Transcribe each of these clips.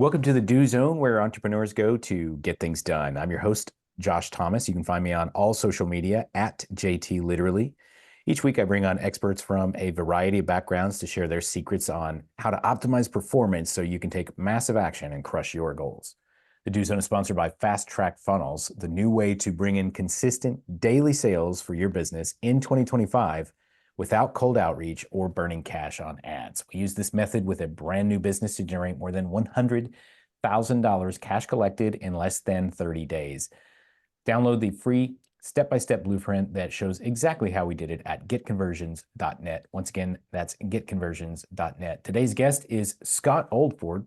Welcome to the Do Zone, where entrepreneurs go to get things done. I'm your host, Josh Thomas. You can find me on all social media at JT Literally. Each week, I bring on experts from a variety of backgrounds to share their secrets on how to optimize performance so you can take massive action and crush your goals. The Do Zone is sponsored by Fast Track Funnels, the new way to bring in consistent daily sales for your business in 2025 without cold outreach or burning cash on ads. We use this method with a brand new business to generate more than $100,000 cash collected in less than 30 days. Download the free step-by-step blueprint that shows exactly how we did it at getconversions.net. Once again, that's getconversions.net. Today's guest is Scott Oldford.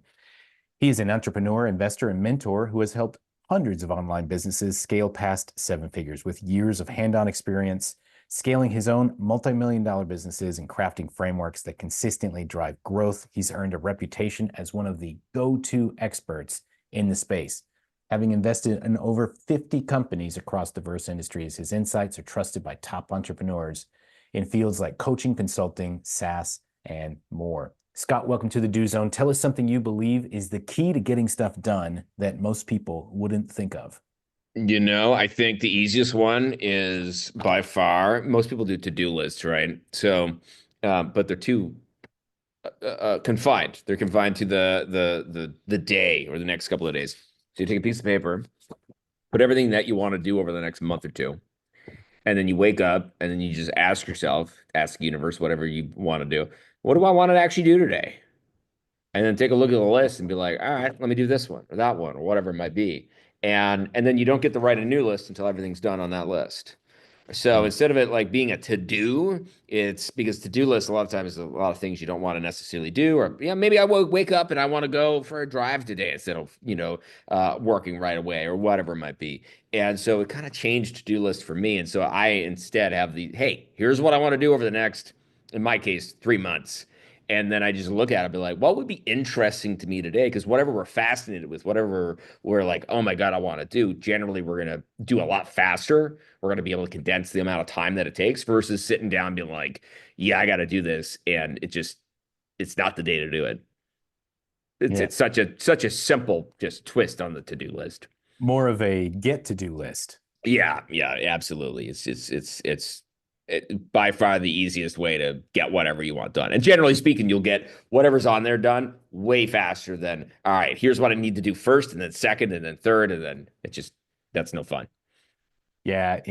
He is an entrepreneur, investor, and mentor who has helped hundreds of online businesses scale past seven figures with years of hand-on experience scaling his own multi-million-dollar businesses and crafting frameworks that consistently drive growth. He's earned a reputation as one of the go-to experts in the space. Having invested in over 50 companies across diverse industries, his insights are trusted by top entrepreneurs in fields like coaching, consulting, SaaS, and more. Scott, welcome to the Do Zone. Tell us something you believe is the key to getting stuff done that most people wouldn't think of. I think the easiest one is by far, most people do to-do lists, right? But they're too confined. They're confined to the day or the next couple of days. So you take a piece of paper, put everything that you want to do over the next month or two, and then you wake up and then you just ask yourself, ask the universe, whatever you want to do, what do I want to actually do today? And then take a look at the list and be like, all right, let me do this one or that one or whatever it might be. And then you don't get to write a new list until everything's done on that list. So Mm. instead of it like being a to-do, it's because to-do lists a lot of times is a lot of things you don't want to necessarily do. Or yeah, maybe I will wake up and I want to go for a drive today instead of, working right away or whatever it might be. And so it kind of changed to-do list for me. And so I instead have hey, here's what I want to do over the next, in my case, 3 months. And then I just look at it and be like, what would be interesting to me today? Because whatever we're fascinated with, whatever we're like, oh my God, I want to do, generally we're going to do a lot faster. We're going to be able to condense the amount of time that it takes versus sitting down and being like, yeah, I got to do this. And it's not the day to do it. It's Yeah, it's such a simple just twist on the to-do list. more of a get to do list. Yeah, yeah, absolutely. It's by far the easiest way to get whatever you want done. And generally speaking, you'll get whatever's on there done way faster than, all right, here's what I need to do first, and then second, and then third, and then that's no fun. Yeah,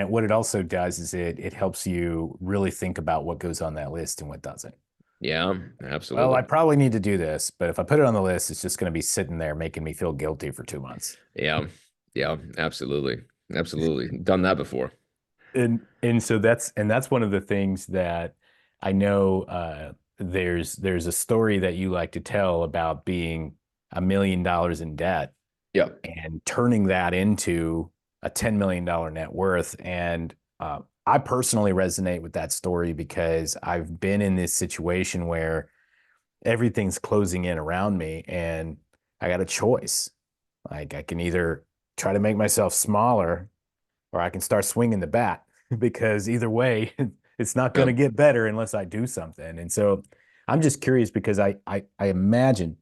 what it also does is it helps you really think about what goes on that list and what doesn't. Yeah, Well, I absolutely. probably need to do this, but if I put it on the list, it's just going to be sitting there making me feel guilty for 2 months. Yeah, yeah, absolutely. Absolutely. Done that before. And so that's one of the things that I know there's a story that you like to tell about being $1 million in debt Yeah. and turning that into a $10 million net worth. And I personally resonate with that story because I've been in this situation where everything's closing in around me and I got a choice. Like I can either try to make myself smaller or I can start swinging the bat because either way, it's not going Yeah. to get better unless I do something. And so I'm just curious because I imagine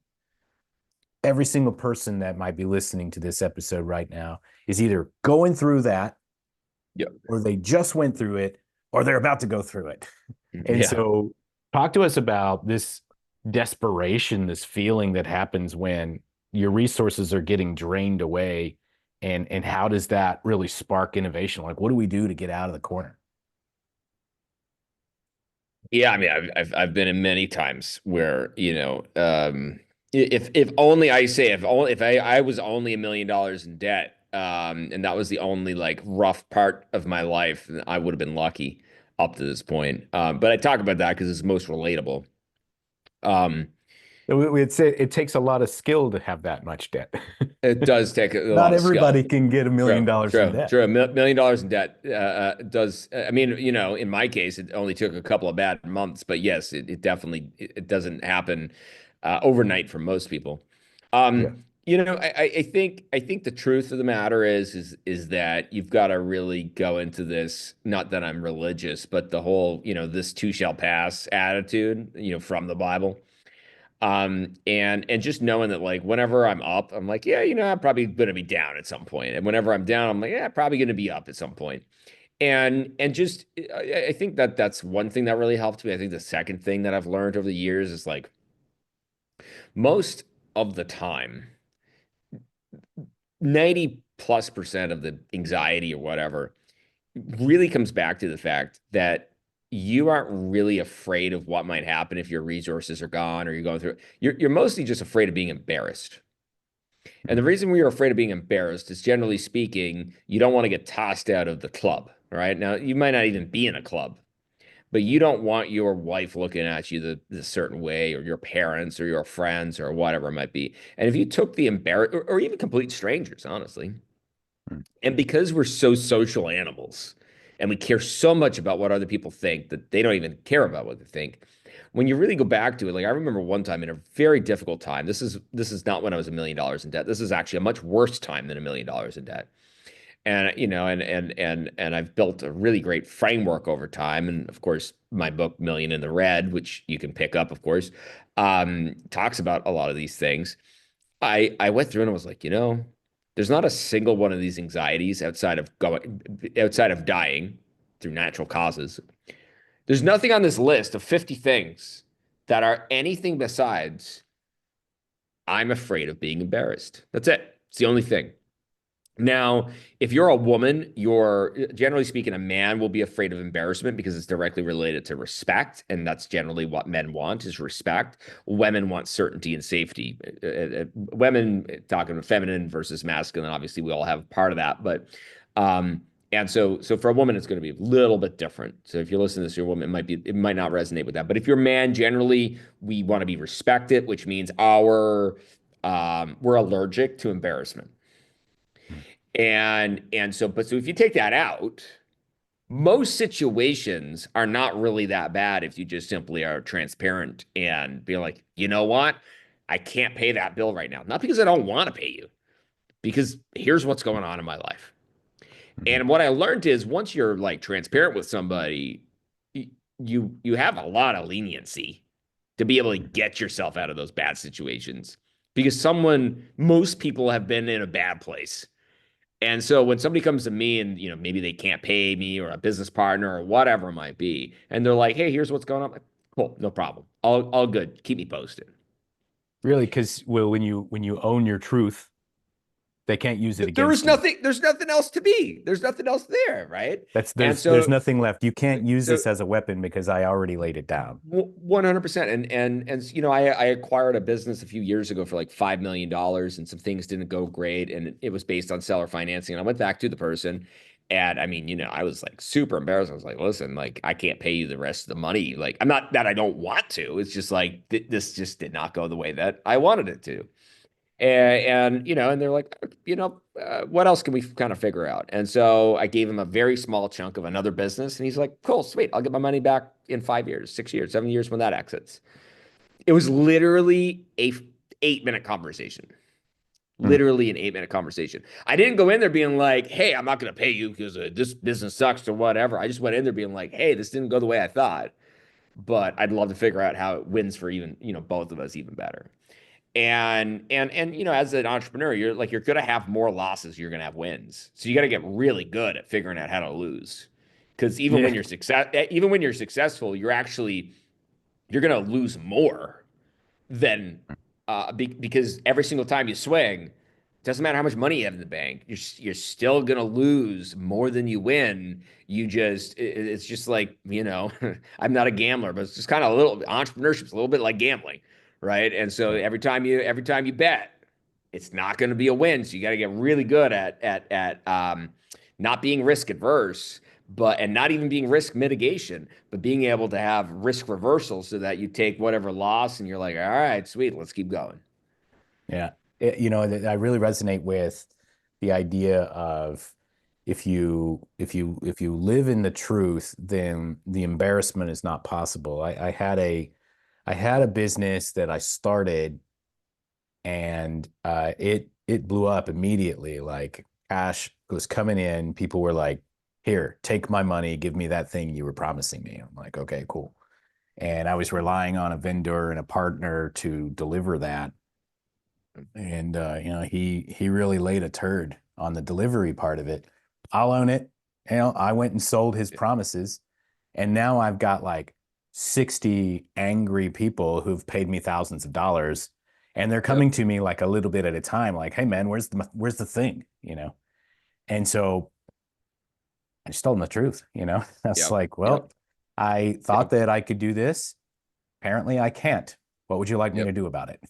every single person that might be listening to this episode right now is either going through that Yeah. or they just went through it or they're about to go through it. And Yeah. so talk to us about this desperation, this feeling that happens when your resources are getting drained away and how does that really spark innovation? Like what do we do to get out of the corner? Yeah, I mean, I've been in many times where, if only I say if I was only $1 million in debt, and that was the only like rough part of my life, then I would have been lucky up to this point. But I talk about that because it's most relatable. Um, Would say it takes a lot of skill to have that much debt. it does take a Not lot of skill. everybody can get a million True, dollars in true, debt. true. $1 million in debt does. I mean, in my case, it only took a couple of bad months, but yes, it definitely it doesn't happen overnight for most people. Yeah. I think the truth of the matter is that you've got to really go into this. Not that I'm religious, but the whole this too shall pass attitude, from the Bible. And just knowing that like whenever I'm up, I'm like, yeah, I'm probably gonna be down at some point. And whenever I'm down, I'm like, yeah, probably gonna be up at some point. And just I think that that's one thing that really helped me. I think the second thing that I've learned over the years is like most of the time, 90 plus percent of the anxiety or whatever really comes back to the fact that you aren't really afraid of what might happen if your resources are gone or you're going through it. You're mostly just afraid of being embarrassed. And the reason we are afraid of being embarrassed is generally speaking, you don't want to get tossed out of the club, right? Now, you might not even be in a club, but you don't want your wife looking at you the certain way, or your parents or your friends or whatever it might be. And if you took the or even complete strangers, honestly, Mm. and because we're so social animals and we care so much about what other people think that they don't even care about what they think. When you really go back to it, like I remember one time in a very difficult time. This is not when I was $1 million in debt. This is actually a much worse time than $1 million in debt. And and I've built a really great framework over time. And of course, my book Million in the Red, which you can pick up, of course, talks about a lot of these things. I went through and I was like, there's not a single one of these anxieties outside of dying through natural causes. There's nothing on this list of 50 things that are anything besides I'm afraid of being embarrassed. That's it. It's the only thing. Now, if you're a woman, you're generally speaking, a man will be afraid of embarrassment because it's directly related to respect. And that's generally what men want is respect. Women want certainty and safety. Women, talking feminine versus masculine, obviously we all have part of that. Um, and so for a woman, it's going to be a little bit different. So if you listen to this, your woman, it might not resonate with that. But if you're a man, generally we want to be respected, which means we're allergic to embarrassment. So if you take that out, most situations are not really that bad if you just simply are transparent and be like, you know what? I can't pay that bill right now. Not because I don't want to pay you, because here's what's going on in my life. Mhm. And what I learned is once you're like transparent with somebody, you have a lot of leniency to be able to get yourself out of those bad situations because most people have been in a bad place. And so when somebody comes to me and maybe they can't pay me or a business partner or whatever it might be, and they're like, "Hey, here's what's going on." I'm like, cool, no problem. All good. Keep me posted. Really, because well, when you own your truth, they can't use it There is against you. nothing. There's nothing else to be. There's nothing else there, right? That's And there's so, nothing left. You can't use so this as a weapon because I already laid it down. 100%. And I acquired a business a few years ago for like $5 million, and some things didn't go great, and it was based on seller financing. And I went back to the person, and I mean, I was like super embarrassed. I was like, listen, like I can't pay you the rest of the money. Like I'm not that I don't want to. It's just like this just did not go the way that I wanted it to. And they're like, what else can we kind of figure out? And so I gave him a very small chunk of another business, and he's like, cool, sweet, I'll get my money back in 5 years, 6 years, 7 years when that exits. It was literally a 8 minute conversation. Hmm. Literally an 8 minute conversation. I didn't go in there being like, hey, I'm not going to pay you because this business sucks or whatever. I just went in there being like, hey, this didn't go the way I thought, but I'd love to figure out how it wins for even, both of us even better. And as an entrepreneur, you're gonna have more losses, you're gonna have wins. So you got to get really good at figuring out how to lose. Because Yeah. even when you're successful, you're gonna lose more than because every single time you swing, doesn't matter how much money you have in the bank, you're still gonna lose more than you win. It's just like I'm not a gambler, but it's just kind of a little entrepreneurship's a little bit like gambling, right? And so Yeah. every time you bet, it's not going to be a win. So you got to get really good at not being risk adverse, and not even being risk mitigation, but being able to have risk reversal so that you take whatever loss and you're like, all right, sweet, let's keep going. Yeah. I really resonate with the idea of if you live in the truth, then the embarrassment is not possible. I had a business that I started and it blew up immediately. Like cash was coming in. People were like, here, take my money, give me that thing you were promising me. I'm like, okay, cool. and I was relying on a vendor and a partner to deliver that. And he really laid a turd on the delivery part of it. I'll own it. I went and sold his promises, and now I've got like 60 angry people who've paid me thousands of dollars, and they're Yep. coming to me like a little bit at a time, like, "Hey man, where's the thing?" And so I just told them the truth. That's Yep. like, well, Yep. I thought Yep. that I could do this. Apparently, I can't. What would you like me to Yep. do about it?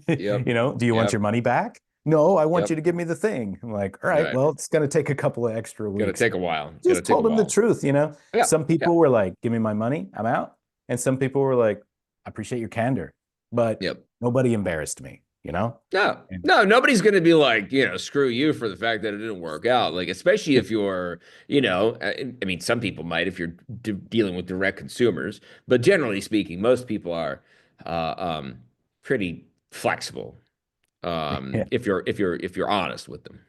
Yep. Do you want your Yep. money back? No, I want you Yep. to give me the thing. I'm like, all All right, right. well, it's going to take a couple of extra Gonna weeks. take a while. Gonna Just take a told them the while. truth. Yeah. Some Yeah. people were like, give me my money, I'm out. And some people were like, I appreciate your candor, but Yep. nobody embarrassed me. No, And no, nobody's going to be like, screw you for the fact that it didn't work out. Like, especially if you're, I mean, some people might if you're dealing with direct consumers, but generally speaking, most people are pretty flexible. yeah. If you're honest with them.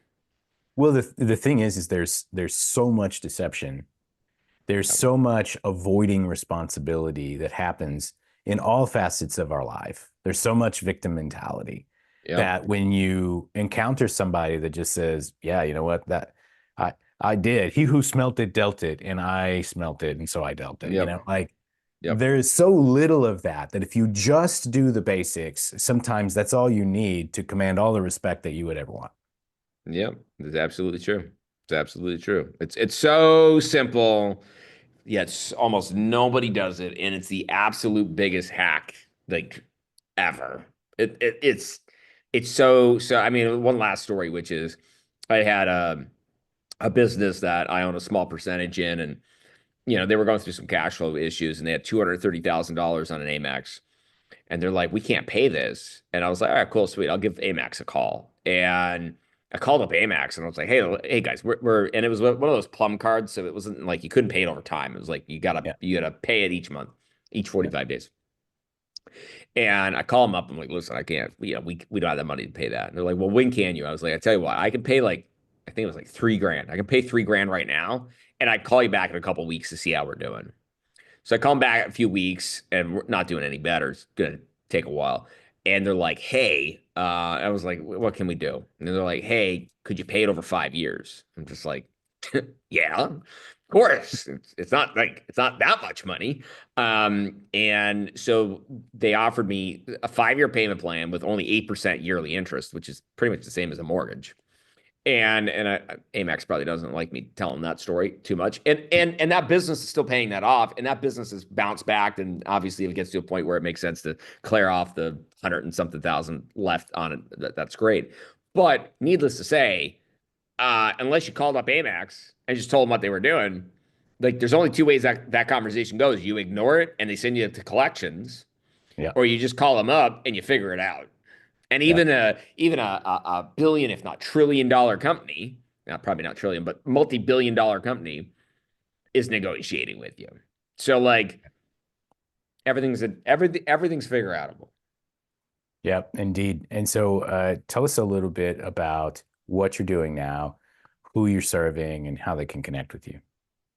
Well, the thing is there's so much deception. There's Yep. so much avoiding responsibility that happens in all facets of our life. There's so much victim mentality Yep. that when you encounter somebody that just says, "Yeah, you know what? That I did. He who smelt it dealt it, and I smelt it, and so I dealt it." Yep. Like Yep. there is so little of that that if you just do the basics, sometimes that's all you need to command all the respect that you would ever want. Yep. It's absolutely true. It's absolutely true. It's so simple. Yet almost nobody does it, and it's the absolute biggest hack like ever. It's so. I mean, one last story, which is I had a business that I own a small percentage in, and they were going through some cash flow issues, and they had $230,000 on an Amex, and they're like, we can't pay this. And I was like, all right, cool, sweet. I'll give Amex a call. And I called up Amex and I was like, hey guys, and it was one of those plum cards. So it wasn't like you couldn't pay it over time. It was like Yeah, you gotta pay it each month, each yeah, 45 days. And I call them up. I'm like, listen, I can't, we don't have that money to pay that. And they're like, well, when can you? I was like, I tell you what, I can pay like, I think it was like 3 grand. I can pay 3 grand right now. And I'd call you back in a couple of weeks to see how we're doing. So I come back a few weeks and we're not doing any better. It's gonna take a while. And they're like, hey, I was like, what can we do? And they're like, hey, could you pay it over 5 years? I'm just like, yeah, of course. It's not that much money. And so they offered me a 5-year payment plan with only 8% yearly interest, which is pretty much the same as a mortgage. Amex probably doesn't like me telling that story too much. And that business is still paying that off, and that business has bounced back. And obviously, if it gets to a point where it makes sense to clear off the hundred and something thousand left on it, that's great. But needless to say, unless you called up Amex and just told them what they were doing, like there's only two ways that conversation goes: you ignore it and they send you to collections, yeah, or you just call them up and you figure it out. And yeah, even a billion, if not trillion-dollar company, probably not trillion, but multi-billion-dollar company is negotiating with you. So like everything's figure outable. yeah, indeed. And so, tell us a little bit about what you're doing now, who you're serving, and how they can connect with you.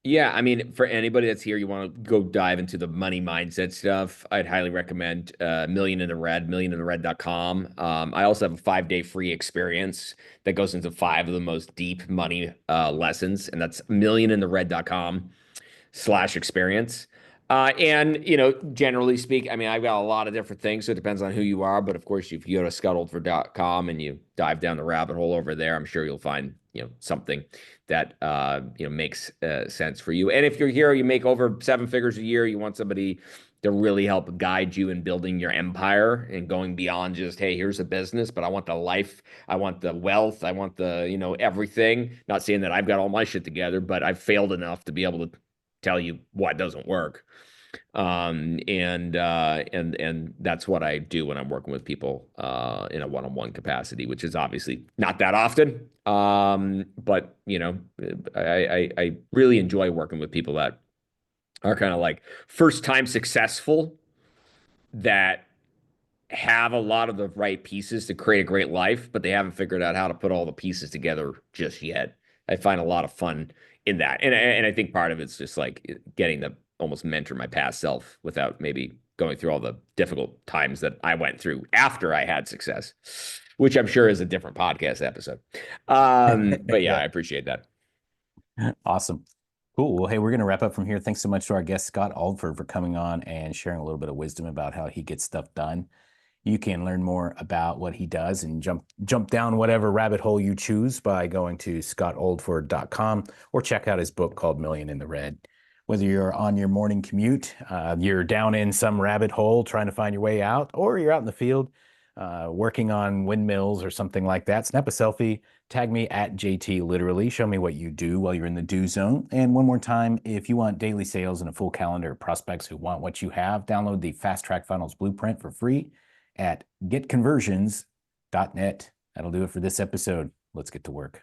Yeah, I mean, for anybody that's here, you want to go dive into the money mindset stuff, I'd highly recommend Million in the Red, millioninthered.com. I also have a 5-day free experience that goes into 5 of the most deep money lessons, and that's millioninthered.com/experience. And generally speak, I mean, I've got a lot of different things, so it depends on who you are. But of course, if you go to scottoldford.com and you dive down the rabbit hole over there, I'm sure you'll find something that makes sense for you. And if you're here, you make over 7 figures a year, you want somebody to really help guide you in building your empire and going beyond just, hey, here's a business, but I want the life, I want the wealth, I want the everything. Not saying that I've got all my shit together, but I've failed enough to be able to tell you what doesn't work. And that's what I do when I'm working with people in a one-on-one capacity, which is obviously not that often. But I really enjoy working with people that are kind of like first time successful, that have a lot of the right pieces to create a great life, but they haven't figured out how to put all the pieces together just yet. I find a lot of fun in that. And I think part of it's just like getting almost mentor my past self without maybe going through all the difficult times that I went through after I had success, which I'm sure is a different podcast episode. But yeah, Yeah. I appreciate that. Awesome. Cool. Well, hey, we're going to wrap up from here. Thanks so much to our guest, Scott Oldford, for coming on and sharing a little bit of wisdom about how he gets stuff done. You can learn more about what he does and jump down whatever rabbit hole you choose by going to scottoldford.com or check out his book called Million in the Red. Whether you're on your morning commute, you're down in some rabbit hole trying to find your way out, or you're out in the field working on windmills or something like that, snap a selfie, tag me at JT Literally. Show me what you do while you're in the do zone. And one more time, if you want daily sales and a full calendar of prospects who want what you have, download the Fast Track Funnels Blueprint for free at getconversions.net. That'll do it for this episode. Let's get to work.